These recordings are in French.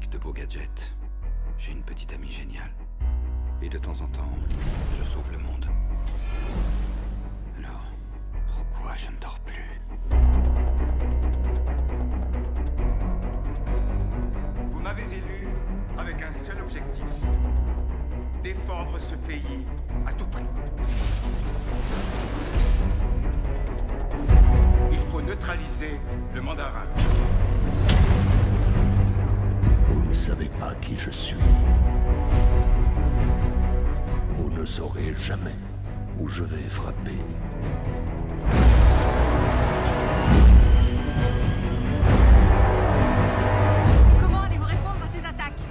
fabrique de beaux gadgets. J'ai une petite amie géniale. Et de temps en temps, je sauve le monde. Alors, pourquoi je ne dors plus? Vous m'avez élu avec un seul objectif. Défendre ce pays à tout prix. Il faut neutraliser le mandarin. Vous ne savez pas qui je suis. Vous ne saurez jamais où je vais frapper. Comment allez-vous répondre à ces attaques?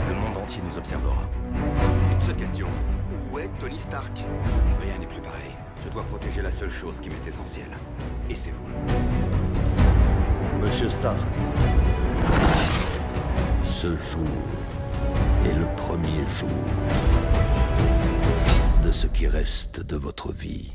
Le monde entier nous observera. Une seule question. Où est Tony Stark? Rien n'est plus pareil. Je dois protéger la seule chose qui m'est essentielle. Et c'est vous. Monsieur Stark, ce jour est le premier jour de ce qui reste de votre vie.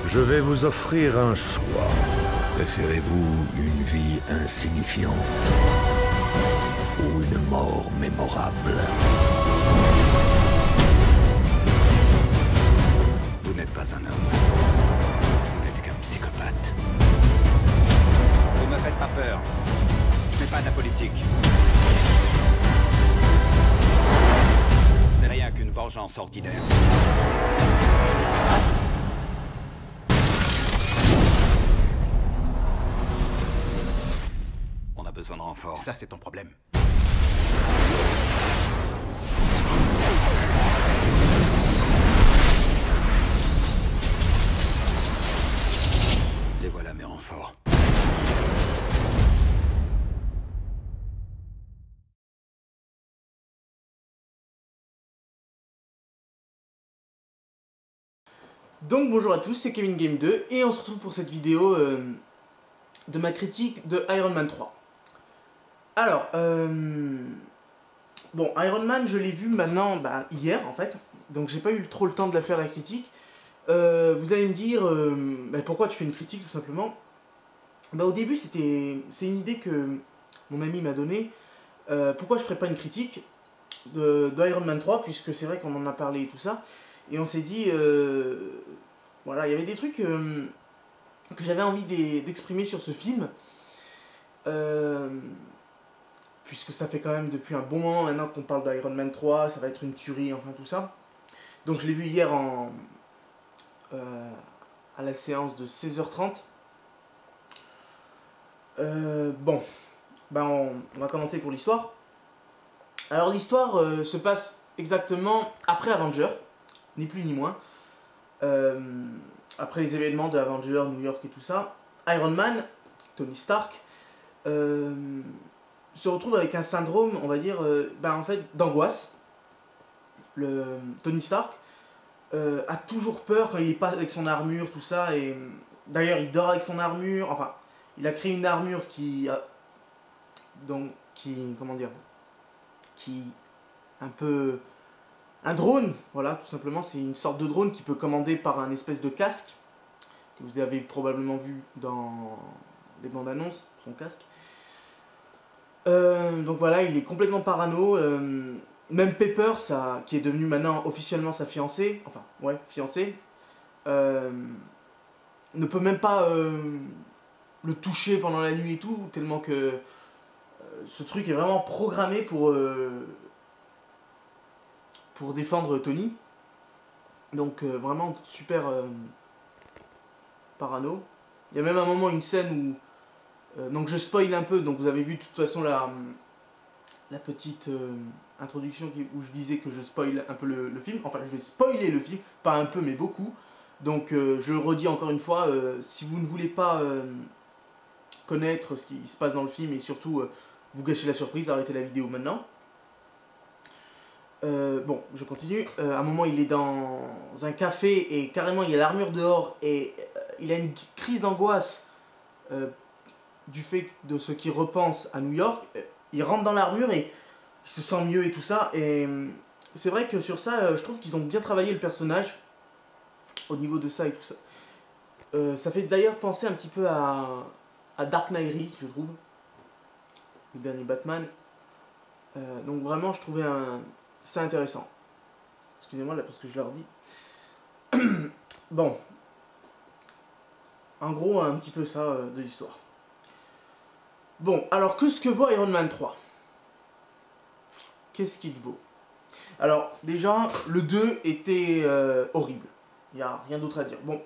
Je vais vous offrir un choix. Préférez-vous une vie insignifiante ou une mort mémorable? Vous n'êtes pas un homme. Vous n'êtes qu'un psychopathe. Vous me faites pas peur. Ce n'est pas de la politique. C'est rien qu'une vengeance ordinaire. On a besoin de renfort. Ça, c'est ton problème. Les voilà mes renforts. Donc bonjour à tous, c'est Kevin Game 2 et on se retrouve pour cette vidéo de ma critique de Iron Man 3. Alors, bon, Iron Man je l'ai vu maintenant hier en fait, donc j'ai pas eu trop le temps de la faire la critique. Vous allez me dire, pourquoi tu fais une critique tout simplement? Au début c'est une idée que mon ami m'a donnée, pourquoi je ferais pas une critique de Iron Man 3, puisque c'est vrai qu'on en a parlé et tout ça. Et on s'est dit, voilà, il y avait des trucs que j'avais envie d'exprimer sur ce film. Puisque ça fait quand même depuis un bon moment maintenant qu'on parle d'Iron Man 3, ça va être une tuerie, enfin tout ça. Donc je l'ai vu hier à la séance de 16h30. On va commencer pour l'histoire. Alors l'histoire se passe exactement après Avengers, ni plus ni moins. Après les événements de Avengers, New York et tout ça, Iron Man, Tony Stark, se retrouve avec un syndrome, on va dire, en fait, d'angoisse. Tony Stark a toujours peur quand il n'est pas avec son armure, tout ça, et d'ailleurs il dort avec son armure, enfin, il a créé une armure un drone, voilà, tout simplement, c'est une sorte de drone qui peut commander par un espèce de casque, que vous avez probablement vu dans les bandes annonces, son casque. Donc voilà, il est complètement parano, même Pepper, qui est devenue maintenant officiellement sa fiancée, ne peut même pas le toucher pendant la nuit et tout, tellement que ce truc est vraiment programmé pour défendre Tony. Donc vraiment super parano. Il y a même un moment, une scène où donc je spoil un peu, donc vous avez vu de toute façon la petite introduction où je disais que je spoil un peu le film. Enfin, je vais spoiler le film, pas un peu mais beaucoup. Donc je le redis encore une fois, si vous ne voulez pas connaître ce qui se passe dans le film et surtout vous gâcher la surprise, arrêtez la vidéo maintenant. Bon, je continue. À un moment, il est dans un café et carrément il y a l'armure dehors et il a une crise d'angoisse. du fait de ce qu'il repense à New York, il rentre dans l'armure et il se sent mieux et tout ça. Et c'est vrai que sur ça, je trouve qu'ils ont bien travaillé le personnage au niveau de ça et tout ça. Ça fait d'ailleurs penser un petit peu à Dark Knight Rises, je trouve, le dernier Batman. Donc vraiment, je trouvais ça intéressant. Excusez-moi là parce que je leur dis. Bon. En gros, un petit peu ça de l'histoire. Bon, alors qu'est-ce que vaut Iron Man 3? Qu'est-ce qu'il vaut? Alors, déjà, le 2 était horrible. Il n'y a rien d'autre à dire. Bon,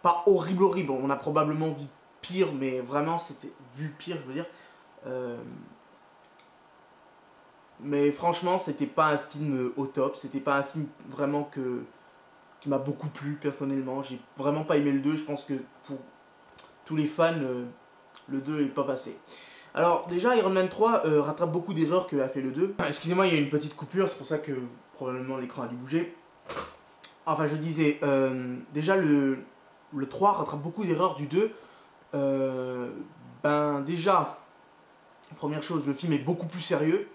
pas horrible, horrible. On a probablement vu pire, mais vraiment, c'était vu pire, je veux dire. Mais franchement, c'était pas un film au top. C'était pas un film vraiment qui m'a beaucoup plu, personnellement. J'ai vraiment pas aimé le 2. Je pense que pour tous les fans, le 2 n'est pas passé. Alors, déjà, Iron Man 3 rattrape beaucoup d'erreurs qu'a fait le 2. Excusez-moi, il y a une petite coupure. C'est pour ça que probablement l'écran a dû bouger. Enfin, je disais, déjà, le 3 rattrape beaucoup d'erreurs du 2. Déjà, première chose, le film est beaucoup plus sérieux.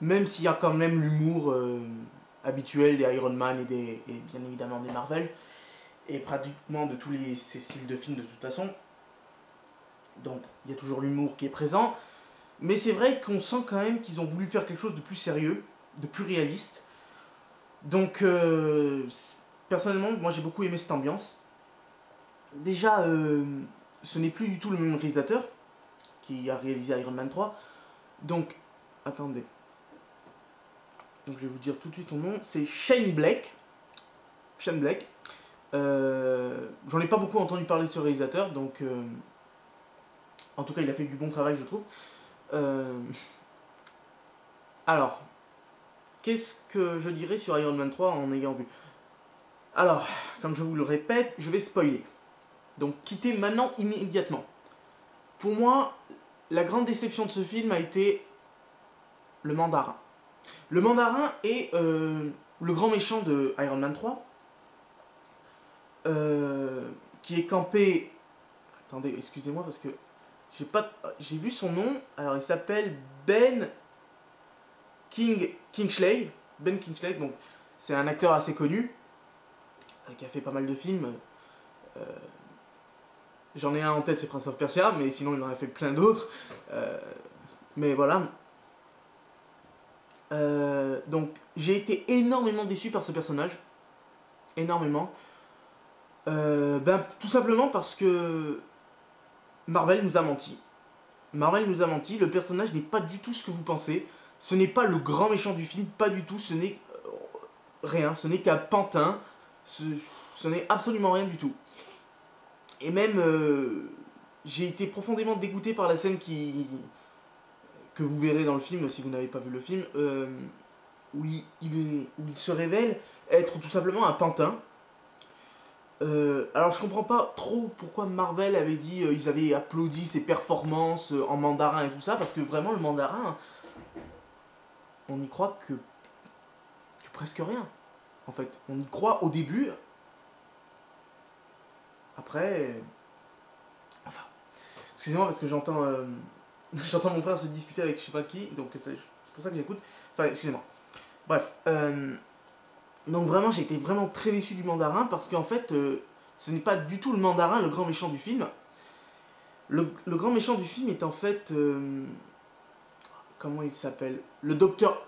Même s'il y a quand même l'humour habituel des Iron Man et bien évidemment des Marvel. Et pratiquement de tous ces styles de films de toute façon. Donc, il y a toujours l'humour qui est présent. Mais c'est vrai qu'on sent quand même qu'ils ont voulu faire quelque chose de plus sérieux, de plus réaliste. Donc, personnellement, moi j'ai beaucoup aimé cette ambiance. Déjà, ce n'est plus du tout le même réalisateur qui a réalisé Iron Man 3. Donc, attendez. Donc, je vais vous dire tout de suite son nom. C'est Shane Black. Shane Black. J'en ai pas beaucoup entendu parler de ce réalisateur. Donc, en tout cas, il a fait du bon travail, je trouve. Alors, qu'est-ce que je dirais sur Iron Man 3 en ayant vu? Alors, comme je vous le répète, je vais spoiler. Donc, quittez maintenant immédiatement. Pour moi, la grande déception de ce film a été le mandarin. Le mandarin est le grand méchant de Iron Man 3, qui est campé... Attendez, excusez-moi parce que j'ai vu son nom. Alors, il s'appelle Ben Kingsley. Ben Kingsley, donc c'est un acteur assez connu qui a fait pas mal de films. J'en ai un en tête, c'est Prince of Persia, mais sinon il en a fait plein d'autres. Mais voilà. Donc j'ai été énormément déçu par ce personnage. Énormément. Tout simplement parce que Marvel nous a menti. Marvel nous a menti, le personnage n'est pas du tout ce que vous pensez. Ce n'est pas le grand méchant du film, pas du tout, ce n'est rien, ce n'est qu'un pantin. Ce n'est absolument rien du tout. Et même, j'ai été profondément dégoûté par la scène que vous verrez dans le film, si vous n'avez pas vu le film, où il se révèle être tout simplement un pantin. Alors je comprends pas trop pourquoi Marvel avait dit, ils avaient applaudi ses performances en mandarin et tout ça, parce que vraiment le mandarin, on y croit que presque rien, en fait. On y croit au début, après... Enfin, excusez-moi parce que j'entends j'entends mon frère se disputer avec je sais pas qui, donc c'est pour ça que j'écoute. Enfin, excusez-moi. Bref, donc vraiment, j'ai été vraiment très déçu du mandarin parce qu'en fait, ce n'est pas du tout le mandarin, le grand méchant du film. Le grand méchant du film est en fait... comment il s'appelle? Le docteur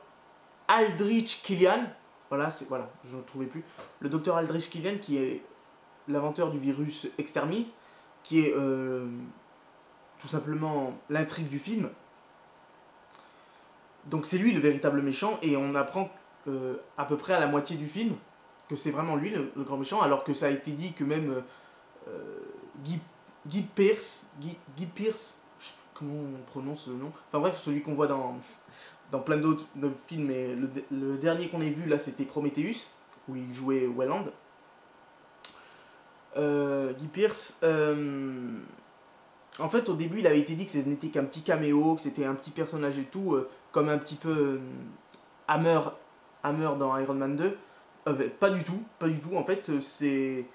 Aldrich Killian. Voilà, je ne le trouvais plus. Le docteur Aldrich Killian qui est l'inventeur du virus Exterminus, qui est tout simplement l'intrigue du film. Donc c'est lui le véritable méchant et on apprend à peu près à la moitié du film que c'est vraiment lui le grand méchant, alors que ça a été dit que même Guy Pearce, comment on prononce le nom, enfin bref, celui qu'on voit dans plein d'autres films, mais le dernier qu'on ait vu là c'était Prometheus, où il jouait Welland. Guy Pearce, en fait au début il avait été dit que ce n'était qu'un petit caméo, que c'était un petit personnage et tout, comme un petit peu Hammer dans Iron Man 2. Pas du tout, en fait c'est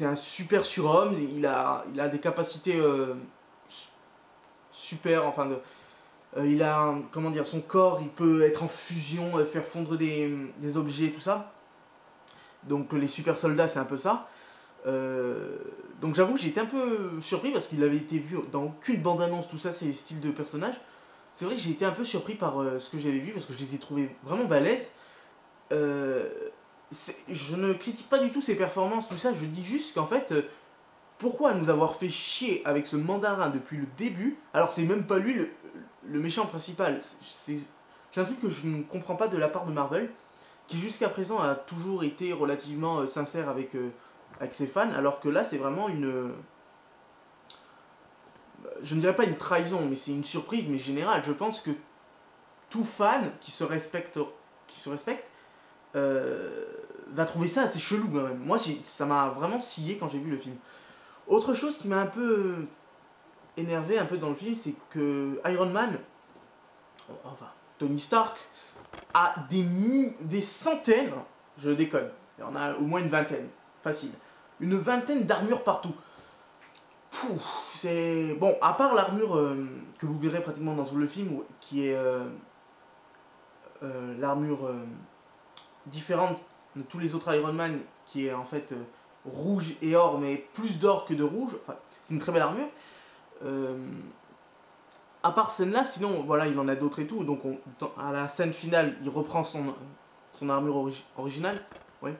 un super surhomme, il a des capacités super, enfin il a, comment dire, son corps, il peut être en fusion, faire fondre des objets, tout ça. Donc les super soldats, c'est un peu ça. Donc j'avoue que j'ai été un peu surpris parce qu'il avait été vu dans aucune bande-annonce, tout ça, ces styles de personnages. C'est vrai que j'ai été un peu surpris par ce que j'avais vu parce que je les ai trouvés vraiment balèzes. Je ne critique pas du tout ses performances, tout ça, je dis juste qu'en fait, pourquoi nous avoir fait chier avec ce mandarin depuis le début, alors que c'est même pas lui le méchant principal. C'est un truc que je ne comprends pas de la part de Marvel, qui jusqu'à présent a toujours été relativement sincère avec ses fans, alors que là c'est vraiment une... je ne dirais pas une trahison, mais c'est une surprise, mais générale. Je pense que tout fan qui se respecte va trouver ça assez chelou quand même. Moi, ça m'a vraiment scié quand j'ai vu le film. Autre chose qui m'a un peu énervé un peu dans le film, c'est que Iron Man, enfin Tony Stark, a des centaines, je déconne, il y en a au moins une vingtaine, facile, une vingtaine d'armures partout. C'est bon, à part l'armure que vous verrez pratiquement dans tout le film, qui est l'armure différente de tous les autres Iron Man, qui est en fait rouge et or, mais plus d'or que de rouge. Enfin, c'est une très belle armure. À part celle-là, sinon, voilà, il en a d'autres et tout. Donc, à la scène finale, il reprend son armure originale. Ouais.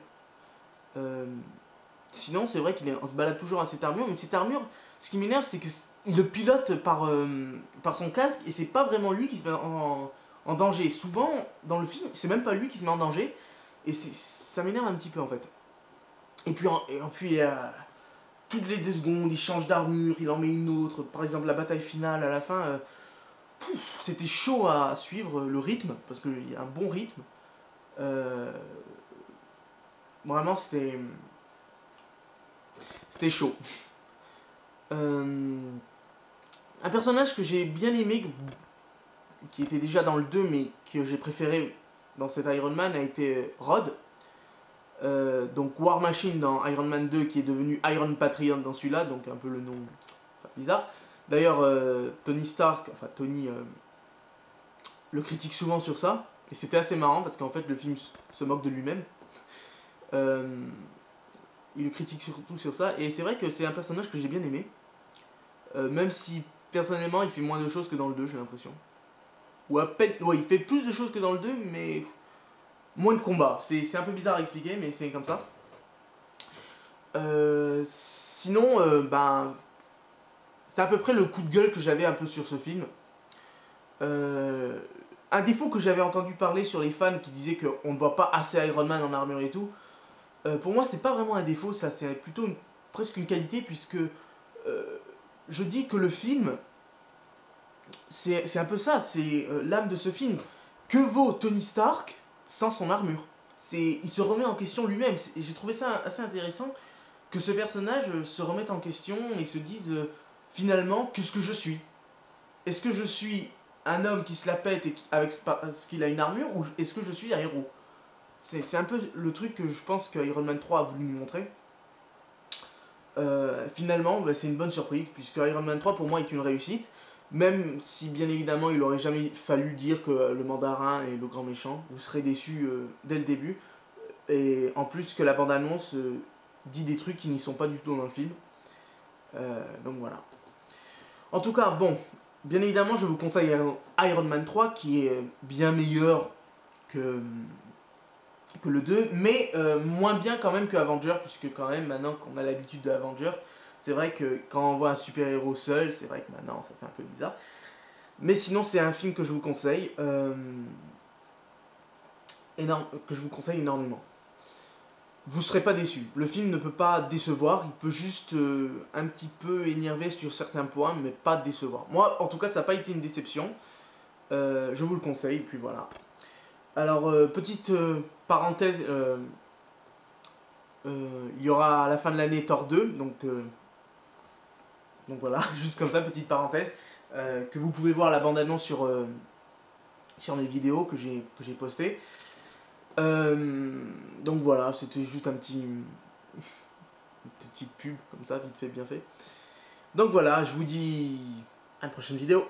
Sinon, c'est vrai qu'on se balade toujours à cette armure. Mais cette armure, ce qui m'énerve, c'est qu'il le pilote par son casque. Et c'est pas vraiment lui qui se met en danger. Souvent, dans le film, c'est même pas lui qui se met en danger. Et ça m'énerve un petit peu, en fait. Et puis toutes les 2 secondes, il change d'armure, il en met une autre. Par exemple, la bataille finale à la fin, c'était chaud à suivre le rythme, parce qu'il y a un bon rythme. Vraiment, c'était chaud. Un personnage que j'ai bien aimé, qui était déjà dans le 2, mais que j'ai préféré dans cet Iron Man, a été Rhodes. Donc War Machine dans Iron Man 2, qui est devenu Iron Patriot dans celui-là, donc un peu le nom bizarre. D'ailleurs, Tony Stark, enfin Tony, le critique souvent sur ça, et c'était assez marrant parce qu'en fait le film se moque de lui-même. Il le critique surtout sur ça, et c'est vrai que c'est un personnage que j'ai bien aimé, même si personnellement il fait moins de choses que dans le 2, j'ai l'impression. Ou à peine, ouais, il fait plus de choses que dans le 2, mais moins de combats. C'est un peu bizarre à expliquer, mais c'est comme ça. Sinon, ben, c'est à peu près le coup de gueule que j'avais un peu sur ce film. Un défaut que j'avais entendu parler sur les fans qui disaient qu'on ne voit pas assez Iron Man en armure et tout. Pour moi, c'est pas vraiment un défaut, ça c'est plutôt presque une qualité, puisque je dis que le film, c'est un peu ça, c'est l'âme de ce film. Que vaut Tony Stark sans son armure? Il se remet en question lui-même. Et j'ai trouvé ça assez intéressant que ce personnage se remette en question et se dise finalement, qu'est-ce que je suis? Est-ce que je suis un homme qui se la pète parce qu'il a une armure, ou est-ce que je suis un héros? C'est un peu le truc que je pense que Iron Man 3 a voulu nous montrer. Finalement, bah, c'est une bonne surprise, puisque Iron Man 3 pour moi est une réussite. Même si bien évidemment il aurait jamais fallu dire que le mandarin est le grand méchant, vous serez déçus dès le début. Et en plus que la bande-annonce dit des trucs qui n'y sont pas du tout dans le film. Donc voilà. En tout cas, bon, bien évidemment je vous conseille Iron Man 3 qui est bien meilleur que le 2, mais moins bien quand même que Avengers, puisque quand même maintenant qu'on a l'habitude de Avengers, c'est vrai que quand on voit un super-héros seul, c'est vrai que maintenant ça fait un peu bizarre. Mais sinon c'est un film que je vous conseille, que je vous conseille énormément. Vous ne serez pas déçus. Le film ne peut pas décevoir, il peut juste un petit peu énerver sur certains points, mais pas décevoir. Moi en tout cas ça n'a pas été une déception, je vous le conseille, puis voilà. Alors petite parenthèse, il y aura à la fin de l'année Thor 2, donc voilà, juste comme ça, petite parenthèse, que vous pouvez voir la bande-annonce sur mes vidéos que j'ai postées. Donc voilà, c'était juste une petite pub, comme ça, vite fait, bien fait. Donc voilà, je vous dis à une prochaine vidéo.